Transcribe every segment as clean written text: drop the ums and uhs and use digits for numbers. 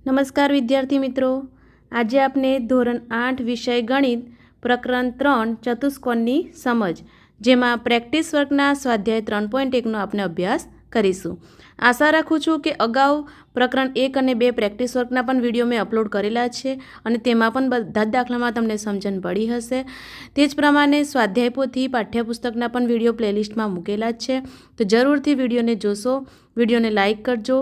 નમસ્કાર વિદ્યાર્થી મિત્રો, આજે આપણે ધોરણ 8 વિષય ગણિત પ્રકરણ 3 ચતુષ્કોણની સમજ જેમાં પ્રેક્ટિસ વર્કના સ્વાધ્યાય 3.1નો આપણે અભ્યાસ કરીશું। આશા રાખું છું કે અગાઉ પ્રકરણ 1 અને 2 પ્રેક્ટિસ વર્કના પણ વિડીયો મેં અપલોડ કરેલા છે અને તેમાં પણ બધા જ દાખલામાં તમને સમજણ પડી હશે। તે જ પ્રમાણે સ્વાધ્યાય પોથી પાઠ્યપુસ્તકના પણ વિડીયો પ્લેલિસ્ટમાં મૂકેલા જ છે, તો જરૂરથી વિડીયોને જોશો, વિડીયોને લાઇક કરજો।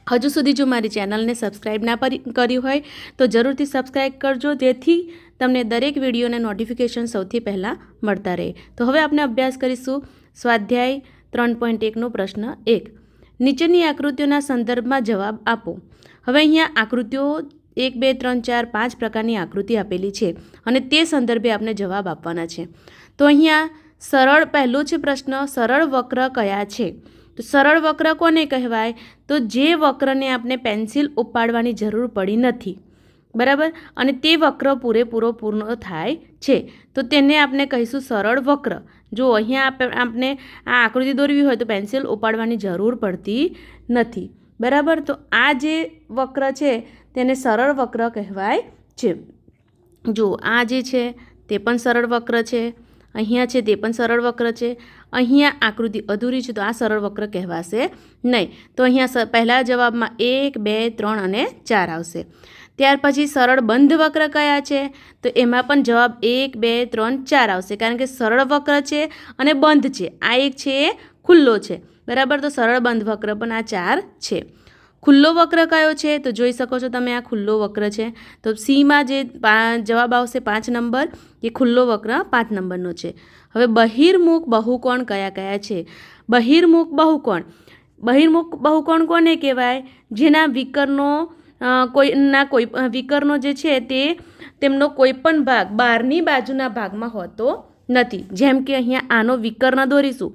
હજુ સુધી જો મારી ચેનલને સબસ્ક્રાઈબ ના કરી હોય તો જરૂરથી સબસ્ક્રાઈબ કરજો, જેથી તમને દરેક વિડીયોના નોટિફિકેશન સૌથી પહેલાં મળતા રહે। તો હવે આપણે અભ્યાસ કરીશું સ્વાધ્યાય 3.1નો પ્રશ્ન 1। નીચેની આકૃતિઓના સંદર્ભમાં જવાબ આપો। હવે અહીંયા આકૃતિઓ 1, 2, 3, 4, 5 પ્રકારની આકૃતિ આપેલી છે અને તે સંદર્ભે આપણે જવાબ આપવાના છે। તો અહીંયા સરળ પહેલો છે પ્રશ્ન, સરળ વક્ર કયા છે? તો સરળ વક્ર કોને કહેવાય? તો જે વક્રને આપણે પેન્સિલ ઉપાડવાની જરૂર પડી નથી, બરાબર, અને તે વક્ર પૂરેપૂરો પૂર્ણ થાય છે, તો તેને આપણે કહીશું સરળ વક્ર। જો અહીંયા આપણે આ આકૃતિ દોરવી હોય તો પેન્સિલ ઉપાડવાની જરૂર પડતી નથી, બરાબર। તો આ જે વક્ર છે તેને સરળ વક્ર કહેવાય છે। જો આ જે છે તે પણ સરળ વક્ર છે, અહીંયા છે તે પણ સરળ વક્ર છે, અહીંયા આકૃતિ અધૂરી છે તો આ સરળ વક્ર કહેવાશે નહીં। તો અહીંયા પહેલા જવાબમાં 1, 2, 3 અને 4 આવશે। ત્યાર પછી સરળ બંધ વક્ર કયા છે? તો એમાં પણ જવાબ 1, 2, 3, 4 આવશે, કારણ કે સરળ વક્ર છે અને બંધ છે, આ એક છે એ ખુલ્લો છે, બરાબર। તો સરળ બંધ વક્ર પણ આ 4 છે। ખુલ્લો વક્ર કયો છે? તો જોઈ શકો છો તમે, આ ખુલ્લો વક્ર છે, તો સીમાં જે જવાબ આવશે 5 નંબર, એ ખુલ્લો વક્ર 5 નંબરનો છે। હવે બહિર્મુખ બહુકોણ કયા કયા છે? બહિર્મુખ બહુકોણ કોને કહેવાય? જેના વિકર્ણો કોઈ વિકર્ણો જે છે તે તેમનો કોઈ પણ ભાગ બહારની બાજુના ભાગમાં હોતો નથી। જેમ કે અહીંયા આનો વિકર્ણ દોરીશું,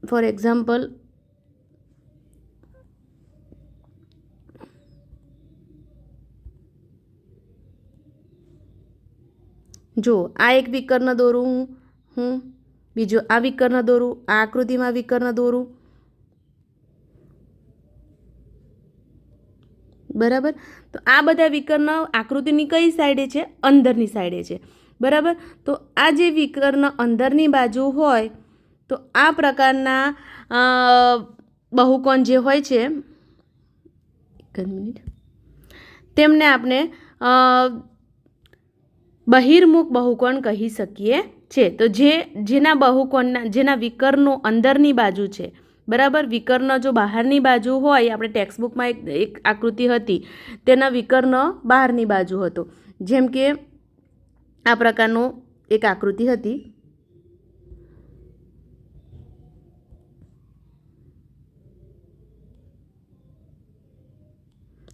ફોર એક્ઝામ્પલ જો આ એક વિકર્ણ દોરું હું, બીજો આ વિકર્ણ દોરું, આ આકૃતિમાં વિકર્ણ દોરું, બરાબર। તો આ બધા વિકર્ણ આકૃતિની કઈ સાઈડે છે? અંદરની સાઈડે છે, બરાબર। તો આ જે વિકર્ણ અંદરની બાજુ હોય તો આ પ્રકારના બહુકોણ જે હોય છે, એક મિનિટ, તેમને આપણે બહિર્મુખ બહુકોણ કહી શકીએ છે। તો જેના વિકર્ણો અંદરની બાજુ છે, બરાબર, વિકર્ણ જો બહારની બાજુ હોય, આપણે ટેક્સ્ટબુકમાં એક આકૃતિ હતી, તેના વિકર્ણ બહારની બાજુ હતો, જેમ કે આ પ્રકારનું એક આકૃતિ હતી,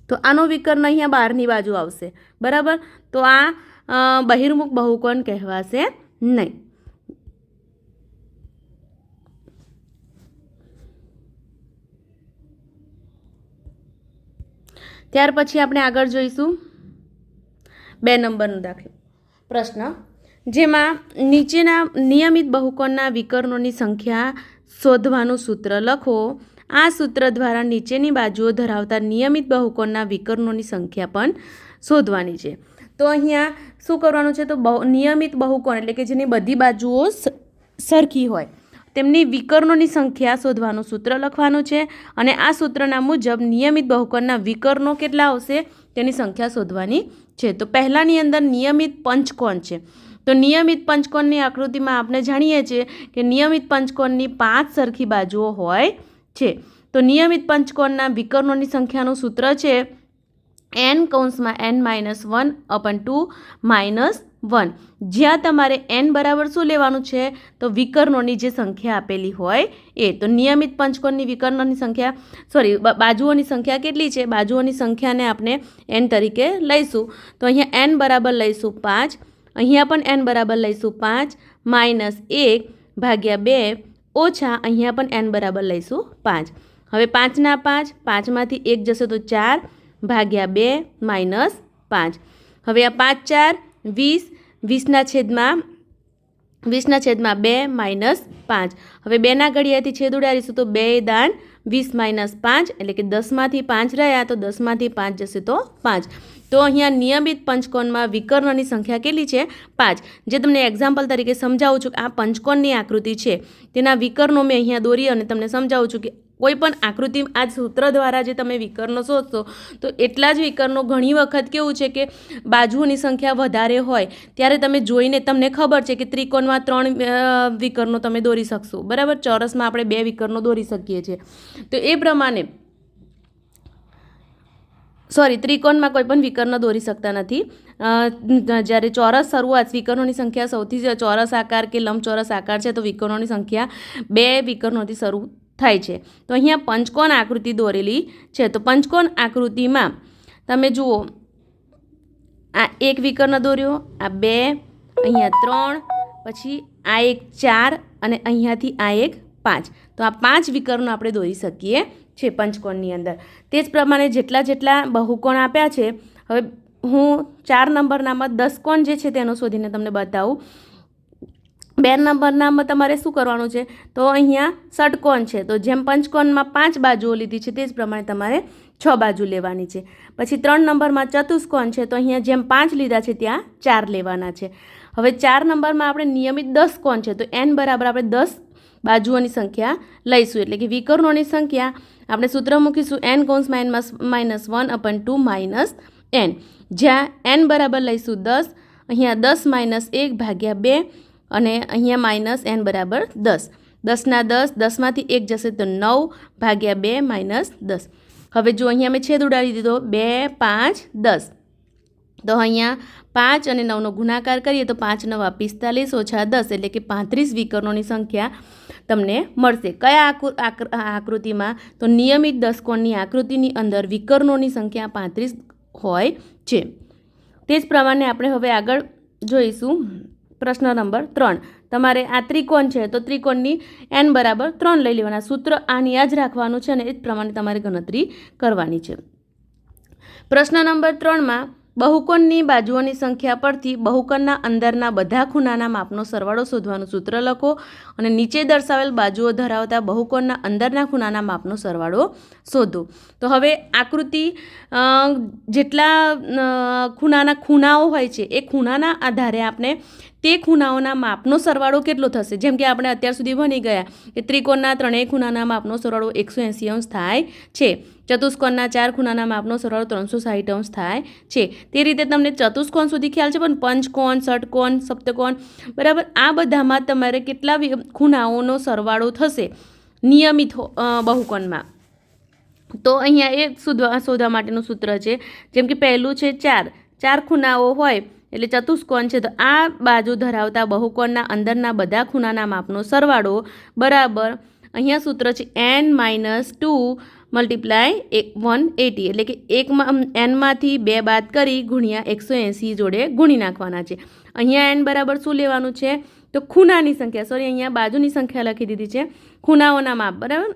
તો આનો વિકર્ણ અહીંયા બહારની બાજુ આવશે, બરાબર। તો આ બહિર્મુખ બહુકોણ કહેવાશે નહીં। ત્યાર પછી આપણે આગળ જોઈશું 2 નંબરનો દાખલો પ્રશ્ન, જેમાં નીચેના નિયમિત બહુકોણના વિકર્ણોની સંખ્યા શોધવાનું સૂત્ર લખો। આ સૂત્ર દ્વારા નીચેની બાજુઓ ધરાવતા નિયમિત બહુકોણના વિકર્ણોની સંખ્યા પણ શોધવાની છે। તો અહીંયા શું કરવાનું છે? તો નિયમિત બહુકોણ એટલે કે જેની બધી બાજુઓ સરખી હોય તેમની વિકર્ણોની સંખ્યા શોધવાનું સૂત્ર લખવાનું છે, અને આ સૂત્રના મુજબ નિયમિત બહુકોણના વિકર્ણો કેટલા આવશે તેની સંખ્યા શોધવાની છે। તો પહેલાની અંદર નિયમિત પંચકોણ છે, તો નિયમિત પંચકોણની આકૃતિમાં આપણે જાણીએ છીએ કે નિયમિત પંચકોણની 5 સરખી બાજુઓ હોય છે। તો નિયમિત પંચકોણના વિકર્ણોની સંખ્યાનું સૂત્ર છે n((1)(2)−1), જ્યાં તમારે n બરાબર શું લેવાનું છે? તો વિકર્ણોની જે સંખ્યા આપેલી હોય એ। તો નિયમિત પંચકોણની વિકર્ણોની સંખ્યા બાજુઓની સંખ્યા કેટલી છે? બાજુઓની સંખ્યાને આપણે n તરીકે લઈશું, તો અહીંયા n બરાબર લઈશું 5, અહીંયા પણ n બરાબર લઈશું 5, -1/2 ઓછા અહીંયા પણ n બરાબર લઈશું 5। હવે 5 ના 5, 5માંથી 1 જશે તો 4/2 -5। હવે આ 5 4 20, 20ના છેદમાં 2 -5। હવે 2ના ઘડિયાથી છેદ ઉડાડીશું તો 2 દાન 20 માઇનસ 5 એટલે કે 10માંથી 5 રહ્યા તો 10માંથી 5 જશે તો 5. તો અહીંયા નિયમિત પંચકોણમાં વિકર્ણની સંખ્યા કેટલી છે? 5. જે તમને એક્ઝામ્પલ તરીકે સમજાવું છું કે આ પંચકોણની આકૃતિ છે, તેના વિકર્ણો મેં અહીંયા દોરી અને તમને સમજાવું છું કે કોઈ પણ આકૃતિ આ સૂત્ર દ્વારા જે તમે વિકર્ણો શોધશો તો એટલા જ વિકર્ણો ઘણી વખત કેવું છે કે બાજુઓની સંખ્યા વધારે હોય ત્યારે તમે જોઈને તમને ખબર છે કે ત્રિકોણમાં 3 વિકર્ણો તમે દોરી શકશો, બરાબર. ચોરસમાં આપણે 2 વિકર્ણો દોરી શકીએ છીએ. તો એ પ્રમાણે ત્રિકોણમાં કોઈ પણ વિકર્ણ દોરી શકતા નથી. જ્યારે ચોરસ શરૂઆત વિકર્ણોની સંખ્યા સૌથી ચોરસ આકાર કે લંબચોરસ આકાર છે તો વિકર્ણોની સંખ્યા 2 વિકર્ણોથી શરૂ થાય છે. તો અહીંયા પંચકોણ આકૃતિ દોરેલી છે. તો પંચકોણ આકૃતિમાં તમે જુઓ, આ 1 વિકર્ણ દોર્યો, આ 2, અહીંયા 3, પછી આ એક 4 અને અહીંયાથી આ એક 5. તો આ 5 વિકર્ણો આપણે દોરી શકીએ છે પંચકોણની અંદર. તે જ પ્રમાણે જેટલા બહુકોણ આપ્યા છે, હવે હું 4 નંબરનામાં 10 કોણ જે છે તેનો શોધીને તમને બતાવું. 2 નંબરનામાં તમારે શું કરવાનું છે? તો અહીંયા ષટકોણ છે, તો જેમ પંચકોણમાં 5 બાજુઓ લીધી છે તે જ પ્રમાણે તમારે 6 બાજુ લેવાની છે. પછી 3 નંબરમાં ચતુષ્કોણ છે, તો અહીંયા જેમ 5 લીધા છે ત્યાં 4 લેવાના છે. હવે 4 નંબરમાં આપણે નિયમિત 10 કોણ છે, તો n બરાબર આપણે 10 બાજુઓની સંખ્યા લઈશું, એટલે કે વિકર્ણોની સંખ્યા આપણે સૂત્ર મૂકીશું n કૌંસ -1/2 - n, જ્યાં n બરાબર લઈશું 10, અહીંયા 10 - 1/2 અને અહીંયા -n બરાબર 10. 10ના 10, 10માંથી 1 જશે તો 9/2 - 10. હવે જો અહીંયા મેં છેદ ઉડાડી દીધો, 2, 5, 10. તો અહીંયા 5 અને 9નો ગુણાકાર કરીએ તો 5 × 9 = 45 - 10 એટલે કે 35 વિકર્ણોની સંખ્યા તમને મળશે. કયા આકૃતિમાં? તો નિયમિત 10 કોણની આકૃતિની અંદર વિકર્ણોની સંખ્યા 35 હોય છે. તે જ પ્રમાણે આપણે હવે આગળ જોઈશું. પ્રશ્ન નંબર 3. તમારે આ ત્રિકોણ છે તો ત્રિકોણની n બરાબર 3 લઈ લેવાના. સૂત્ર આને યાદ રાખવાનું છે અને એ જ પ્રમાણે તમારે ગણતરી કરવાની છે. પ્રશ્ન નંબર 3માં બહુકોણની બાજુઓની સંખ્યા પરથી બહુકોણના અંદરના બધા ખૂણાના માપનો સરવાળો શોધવાનું સૂત્ર લખો અને નીચે દર્શાવેલ બાજુઓ ધરાવતા બહુકોણના અંદરના ખૂણાના માપનો સરવાળો શોધો. તો હવે આકૃતિ જેટલા ખૂણાઓ હોય છે એ ખૂણાના આધારે આપણે તે ખૂણાઓના માપનો સરવાળો કેટલો થશે. જેમ કે આપણે અત્યાર સુધી ભણી ગયા કે ત્રિકોણના 3 ખૂણાના માપનો સરવાળો 180 થાય છે, ચતુષ્કોણના 4 ખૂણાના માપનો સરવાળો 360 થાય છે. તે રીતે તમને ચતુષ્કોણ સુધી ખ્યાલ છે, પણ પંચકોણ, ષટકોણ, સપ્તકોણ, બરાબર, આ બધામાં તમારે કેટલા ખૂણાઓનો સરવાળો થશે નિયમિત બહુકોણમાં. તો અહીંયા એ શોધવા માટેનું સૂત્ર છે. જેમ કે પહેલું છે 4 ખૂણાઓ હોય એટલે ચતુષ્કોણ છે, તો આ બાજુ ધરાવતા બહુકોણના અંદરના બધા ખૂણાના માપનો સરવાળો બરાબર અહીંયા સૂત્ર છે n - 2 × 180, એટલે કે nમાંથી 2 બાદ કરી ગુણ્યા 180 જોડે ગુણી નાખવાના છે. અહીંયા n બરાબર શું લેવાનું છે? તો ખૂણાની સંખ્યા, અહીંયા બાજુની સંખ્યા લખી દીધી છે, ખૂણાઓના માપ, બરાબર.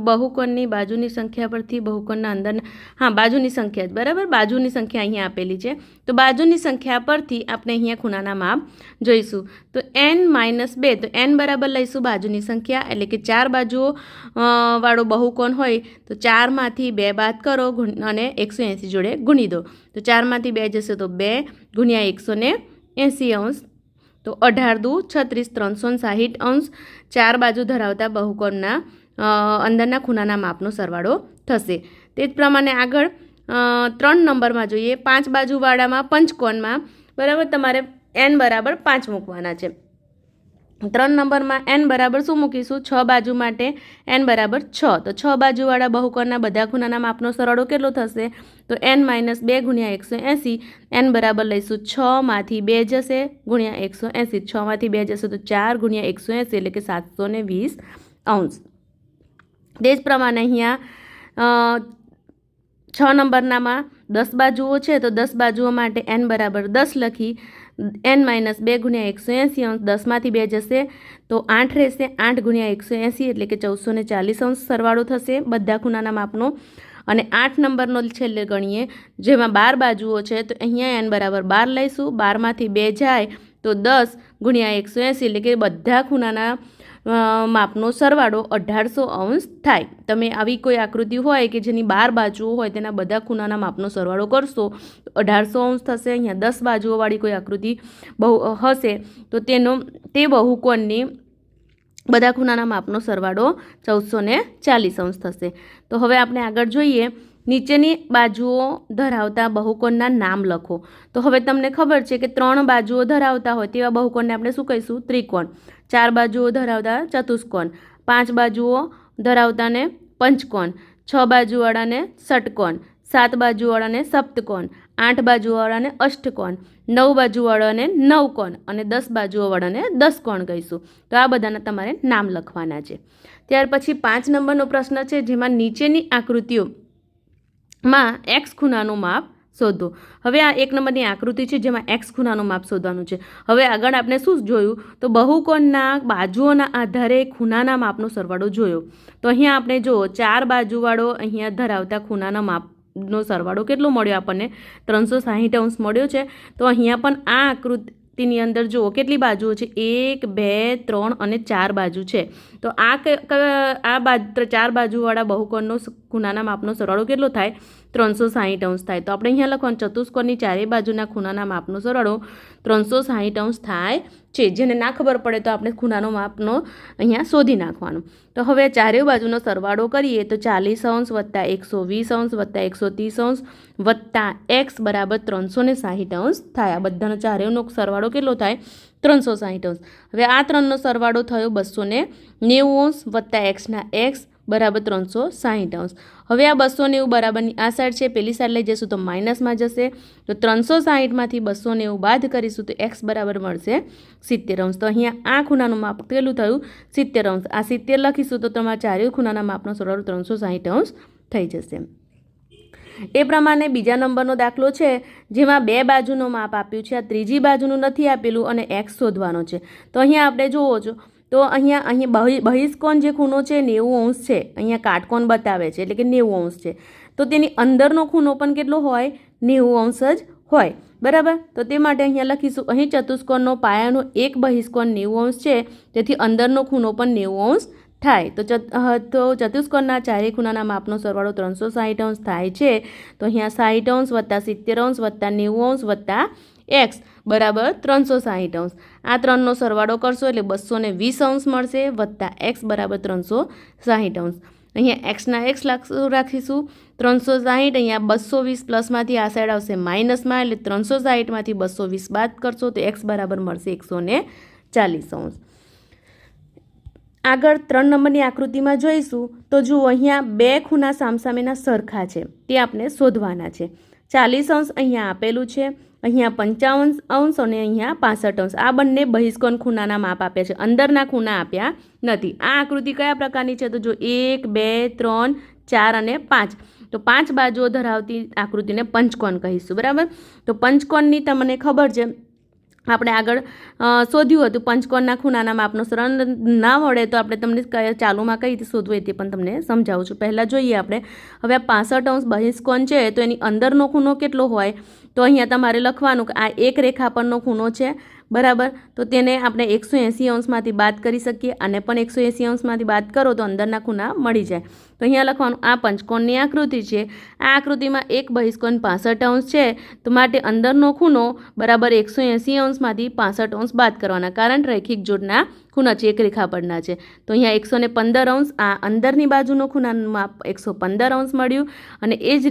બહુકોણની બાજુની સંખ્યા પરથી બહુકોણના અંદરના બાજુની સંખ્યા જ, બરાબર, બાજુની સંખ્યા અહીંયા આપેલી છે. તો બાજુની સંખ્યા પરથી આપણે અહીંયા ખૂણાના માપ જોઈશું. તો n - 2, તો n બરાબર લઈશું બાજુની સંખ્યા, એટલે કે 4 બાજુઓ વાળો બહુકોણ હોય તો 4માંથી 2 બાદ કરો અને 180 જોડે ગુણી દો. તો 4માંથી 2 જશે તો 2 ગુણ્યા 180 તો 18 દુ 36, 360 4 બાજુ ધરાવતા બહુકોણના અંદરના ખૂણાના માપનો સરવાળો થશે. તે જ પ્રમાણે આગળ 3 નંબરમાં જોઈએ. 5 બાજુવાળામાં પંચકોણમાં, બરાબર, તમારે n બરાબર 5 મૂકવાના છે. 3 નંબરમાં n બરાબર શું મૂકીશું? 6 બાજુ માટે n બરાબર 6. તો 6 બાજુવાળા બહુકોણના બધા ખૂણાના માપનો સરવાળો કેટલો થશે? તો n - 2 ગુણ્યા 180, n બરાબર લઈશું 6માંથી 2 જશે ગુણ્યા 180, 6માંથી 2 જશે તો 4 ગુણ્યા 180 એટલે કે 720 તે જ પ્રમાણે અહીંયા 6 નંબરનામાં 10 બાજુઓ છે, તો 10 બાજુઓ માટે n બરાબર 10 લખી n - 2 ગુણ્યા 180, 10માંથી 2 જશે તો 8 રહેશે, 8 ગુણ્યા 180 એટલે કે 1440 સરવાળો થશે બધા ખૂણાના માપનો. અને 8 નંબરનો છેલ્લે ગણીએ, જેમાં 12 બાજુઓ છે, તો અહીંયા n બરાબર 12 લઈશું, 12માંથી 2 જાય તો 10 ગુણ્યા 180 એટલે કે બધા ખૂણાના માપનો સરવાળો 1800 અંશ થાય. તમે આવી કોઈ આકૃતિ હોય કે જેની 12 બાજુઓ હોય તેના બધા ખૂણાના માપનો સરવાળો કરશો તો 1800 અંશ થશે. અહીંયા 10 બાજુઓવાળી કોઈ આકૃતિ હશે તો તે બહુકોણની બધા ખૂણાના માપનો સરવાળો 1440 અંશ થશે. તો હવે આપણે આગળ જોઈએ. નીચેની બાજુઓ ધરાવતા બહુકોણના નામ લખો. તો હવે તમને ખબર છે કે 3 બાજુઓ ધરાવતા હોય તેવા બહુકોણને આપણે શું કહીશું? ત્રિકોણ. 4 બાજુઓ ધરાવતા ચતુષ્કોણ, 5 બાજુઓ ધરાવતાને પંચકોણ, 6 બાજુવાળાને ષટકોણ, 7 બાજુવાળાને સપ્તકોણ, 8 બાજુવાળાને અષ્ટકોણ, 9 બાજુવાળાને નવકોણ અને 10 બાજુવાળાને 10 કોણ કહીશું. તો આ બધાના તમારે નામ લખવાના છે. ત્યાર પછી 5 નંબરનો પ્રશ્ન છે જેમાં નીચેની આકૃતિઓમાં એક્સ ખૂણાનું માપ શોધો. હવે આ 1 નંબરની આકૃતિ છે જેમાં એક્સ ખૂણાનું માપ શોધવાનું છે. હવે આગળ આપણે શું જોયું? તો બહુકોણના બાજુઓના આધારે ખૂણાના માપનો સરવાળો જોયો. તો અહીંયા આપણે જુઓ 4 બાજુવાળો અહીંયા ધરાવતા ખૂણાના માપનો સરવાળો કેટલો મળ્યો? આપણને 360 અંશ મળ્યો છે. તો અહીંયા પણ આ આકૃતિની અંદર જુઓ કેટલી બાજુઓ છે? 1, 2, 3 અને 4 બાજુ છે. તો આ 4 બાજુવાળા બહુકોણનો ખૂણાના માપનો સરવાળો કેટલો થાય? 360 અંશ થાય. તો આપણે અહીંયા લખવાનું ચતુષ્કોણની ચારેય બાજુના ખૂણાના માપનો સરવાળો 360 અંશ થાય છે. જેને ના ખબર પડે તો આપણે ખૂણાનો માપનો અહીંયા શોધી નાખવાનું. તો હવે ચારેય બાજુનો સરવાળો કરીએ તો 40 અંશ વત્તા 120 અંશ વત્તા 130 અંશ વત્તા x બરાબર 360 અંશ થાય. આ બધાનો ચારેયનો સરવાળો કેટલો થાય? 360 અંશ. હવે આ 3નો સરવાળો થયો 290 અંશ વત્તા xના x બરાબર 360 અંશ. હવે આ 290 બરાબરની આ સાઈડ છે, પેલી સાઈડ લઈ જઈશું તો માઇનસમાં જશે. તો 360માંથી 290 બાદ કરીશું તો x બરાબર મળશે 70 અંશ. તો અહીંયા આ ખૂણાનું માપ કેટલું થયું? 70 અંશ. આ 70 લખીશું તો તમારા ચારેય ખૂણાના માપનો સરવાળો 360 અંશ થઈ જશે. એ પ્રમાણે બીજા નંબરનો દાખલો છે જેમાં 2 બાજુનો માપ આપ્યું છે. આ ત્રીજી બાજુનું નથી આપેલું અને x શોધવાનો છે. તો અહીંયા આપણે જુઓ છો તો અહીંયા બહિષ્કોણ જે ખૂણો છે 90 અંશ છે. અહીંયા કાટકોણ બતાવે છે એટલે કે 90 અંશ છે. તો તેની અંદરનો ખૂણો પણ કેટલો હોય? 90 અંશ જ હોય. બરાબર. તો તે માટે અહીંયા લખીશું અહીં ચતુષ્કોણનો પાયાનો એક બહિષ્કોણ 90 અંશ છે, તેથી અંદરનો ખૂણો પણ 90 અંશ થાય. તો ચતુષ્કોણના ચારેય ખૂણાના માપનો સરવાળો 360 અંશ થાય છે. તો અહીંયા 60 અંશ વત્તા 70 અંશ વત્તા 90 અંશ વત્તા x બરાબર 360 અંશ. આ 3નો સરવાળો કરશો એટલે 220 અંશ મળશે વત્તા x બરાબર 360 અંશ. અહીંયા xના x રાખીશું 360. અહીંયા 220 પ્લસમાંથી આ સાઈડ આવશે માઇનસમાં એટલે 360માંથી 220 બાદ કરશો તો x બરાબર મળશે 140 અંશ. આગળ 3 નંબરની આકૃતિમાં જોઈશું તો જુઓ અહીંયા 2 ખૂણા સામસામેના સરખા છે તે આપણે શોધવાના છે. 40 અંશ અહીંયા આપેલું છે, અહીંયા 55 અંશ અને અહીંયા 65 અંશ. આ બંને બહિષ્કોણ ખૂણાના માપ આપ્યા છે, અંદરના ખૂણા આપ્યા નથી. આ આકૃતિ કયા પ્રકારની છે? તો જો 1, 2, 3, 4 અને 5. તો 5 બાજુઓ ધરાવતી આકૃતિને પંચકોણ કહીશું. બરાબર. તો પંચકોણની તમને ખબર છે આપણે આગળ શોધ્યું હતું. પંચકોણના ખૂણાના માપનો સરવાળો ના મળે તો આપણે તમને ચાલુમાં કઈ રીતે શોધવું તે પણ તમને સમજાવું છું. પહેલાં જોઈએ આપણે. હવે આ 65 અંશ બહિષ્કોણ છે તો એની અંદરનો ખૂણો કેટલો હોય? તો અહીંયા તમારે લખવાનું કે આ એક રેખા પરનો ખૂણો છે. બરાબર. તો તેને આપણે 180 અંશમાંથી બાદ કરી શકીએ. અને પણ 180 અંશમાંથી બાદ કરો તો અંદરના ખૂણા મળી જાય. તો અહીંયા લખવાનું આ પંચકોણની આકૃતિ છે. આ આકૃતિમાં એક બહિષ્કોણ 65 અંશ છે તો માટે અંદરનો ખૂણો બરાબર 180 અંશમાંથી 65 અંશ બાદ કરવાના, કારણ રૈખિક જોડના ખૂણા છે, એક રેખા પરના છે. તો અહીંયા 115 અંશ આ અંદરની બાજુનો ખૂણાનું માપ 115 અંશ મળ્યું. અને એ જ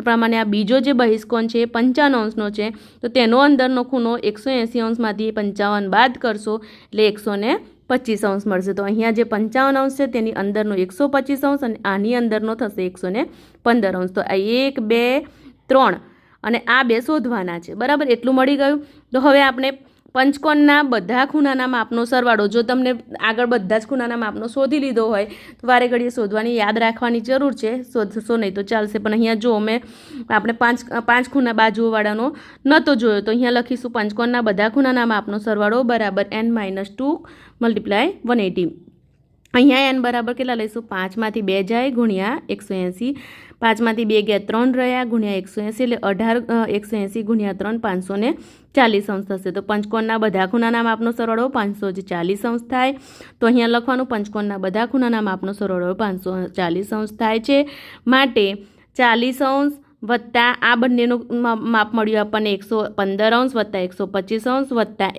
પ્રમાણે આ બીજો જે બહિષ્કોણ છે એ 55 અંશનો છે તો તેનો અંદરનો ખૂણો 180 અંશમાંથી 55 બાદ કરશો એટલે 125 અંશ મળશે. તો અહીંયા જે 55 અંશ છે તેની અંદરનો 125 અંશ અને આની અંદરનો થશે 115 અંશ. તો આ 1, 2, 3 અને આ 2 શોધવાના છે. બરાબર. એટલું મળી ગયું. તો હવે આપણે પંચકોણના બધા ખૂણાના માપનો સરવાળો, જો તમને આગળ બધા જ ખૂણાના માપનો શોધી લીધો હોય તો વારે ઘડીએ શોધવાની યાદ રાખવાની જરૂર છે. શોધશો નહીં તો ચાલશે. પણ અહીંયા જો આપણે પાંચ ખૂણા બાજુવાળાનો નહોતો જોયો તો અહીંયા લખીશું પંચકોણના બધા ખૂણાના માપનો સરવાળો બરાબર n-2 × 180. અહીંયા એન બરાબર કેટલા લઈશું? 5માંથી 2 જાય ગુણ્યા 180, 5માંથી 2 ગયા 3 રહ્યા ગુણ્યા 180, એટલે 180 ગુણ્યા 3 540 અંશ થશે. તો પંચકોણના બધા ખૂણાના માપનો સરવાળો 540 અંશ થાય. તો અહીંયા લખવાનું પંચકોણના બધા ખૂણાના માપનો સરવાળો 540 અંશ થાય છે. માટે 40 અંશ વત્તા આ બંનેનું માપ મળ્યું આપણને 115 અંશ વત્તા 125 અંશ વત્તા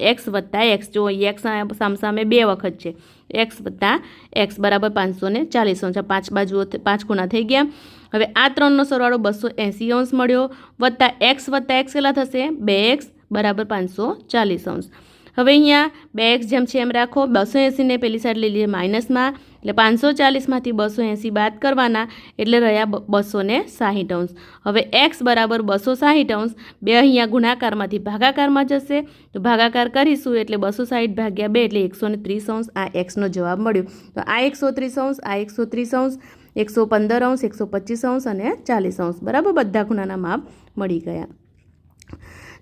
એક્સ. જો એક્સ સામસામે 2 વખત છે, એક્સ વત્તા એક્સ બરાબર 540 અંશ. 5 બાજુઓ 5 ખૂણા થઈ ગયા. હવે આ 3નો સરવાળો 280 અંશ મળ્યો વત્તા એક્સ કેટલા થશે? 2x બરાબર 540 અંશ. હવે અહીંયા 2x જેમ છે એમ રાખો, 280ને પેલી સાઈડ લઈ લઈએ માઇનસમાં, એટલે 540માંથી 280 બાદ કરવાના, એટલે રહ્યા 260 અંશ. હવે x બરાબર 260 અંશ, 2 અહીંયા ગુણાકારમાંથી ભાગાકારમાં જશે, તો ભાગાકાર કરીશું એટલે 260 ભાગ્યા 2 એટલે 130 અંશ. આ xનો જવાબ મળ્યો. તો આ 130 અંશ, આ 130 અંશ, 115 અંશ, 125 અંશ અને 40 અંશ બરાબર બધા ખૂણાના માપ મળી ગયા.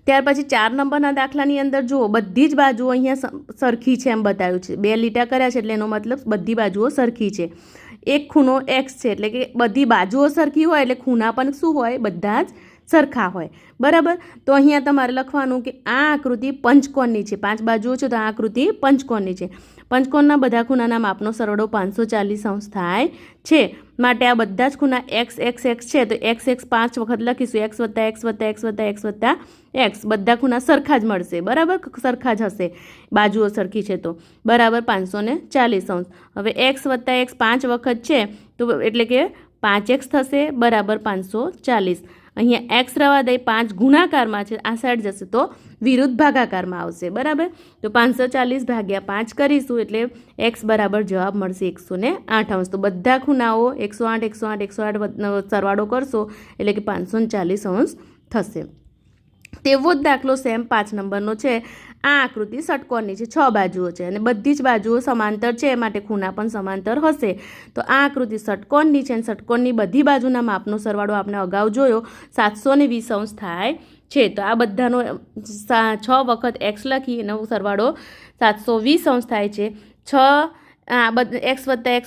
ત્યાર પછી 4 નંબરના દાખલાની અંદર જુઓ, બધી જ બાજુઓ અહીંયા સરખી છે એમ બતાવ્યું છે. 2 લીટા કર્યા છે એટલે એનો મતલબ બધી બાજુઓ સરખી છે. એક ખૂણો x છે એટલે કે બધી બાજુઓ સરખી હોય એટલે ખૂણા પણ શું હોય? બધા જ સરખા હોય બરાબર. તો અહીંયા તમારે લખવાનું કે આ આકૃતિ પંચકોણની છે. 5 બાજુઓ છે તો આ આકૃતિ પંચકોણની છે. પંચકોણના બધા ખૂણાના માપનો સરવાળો 540 અંશ થાય છે. માટે આ બધા જ ખૂણા x છે તો x 5 વખત લખીશું. x વત્તા x વત્તા x વત્તા x વત્તા x બધા ખૂણા સરખા જ મળશે બરાબર, સરખા જ હશે, બાજુઓ સરખી છે તો બરાબર 540 અંશ. હવે x વત્તા x 5 વખત છે તો એટલે કે 5x થશે બરાબર 540. અહીંયા x રવા દઈ, 5 ગુણાકારમાં છે, આ સાઈડ જશે તો વિરુદ્ધ ભાગાકારમાં આવશે બરાબર. તો 540 ભાગ્યા 5 કરીશું એટલે x બરાબર જવાબ મળશે 108 અંશ. તો બધા ખૂણાઓ 108 સરવાળો કરશો એટલે કે 540 અંશ થશે. તેવો જ દાખલો સેમ 5 નંબરનો છે. આ આકૃતિ ષટકોણની છે, 6 બાજુઓ છે અને બધી જ બાજુઓ સમાંતર છે માટે ખૂણા પણ સમાંતર હશે. તો આ આકૃતિ ષટકોણની છે અને ષટકોણની બધી બાજુના માપનો સરવાળો આપણે અગાઉ જોયો 720 અંશ થાય છે. તો આ બધાનો 6 વખત x લખી એનો સરવાળો 720 અંશ થાય છે. 6 x વત્તા x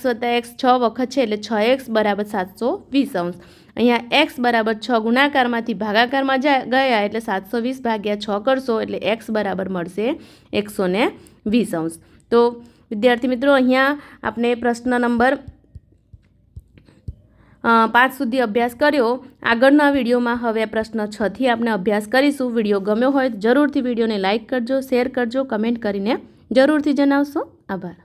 6 વખત છે એટલે 6x બરાબર 720 અંશ. અહીંયા x બરાબર 6 ગુણાકારમાંથી ભાગાકારમાં ગયા એટલે 720 ભાગ્યા 6 કરશો એટલે x બરાબર મળશે 120 અંશ. તો વિદ્યાર્થી મિત્રો અહીંયા આપણે પ્રશ્ન નંબર 5 સુધી અભ્યાસ કર્યો. આગળના વિડીયોમાં હવે પ્રશ્ન 6થી આપણે અભ્યાસ કરીશું. વિડીયો ગમ્યો હોય તો જરૂરથી વિડીયોને લાઇક કરજો, શેર કરજો, કમેન્ટ કરીને જરૂરથી જણાવશો. આભાર.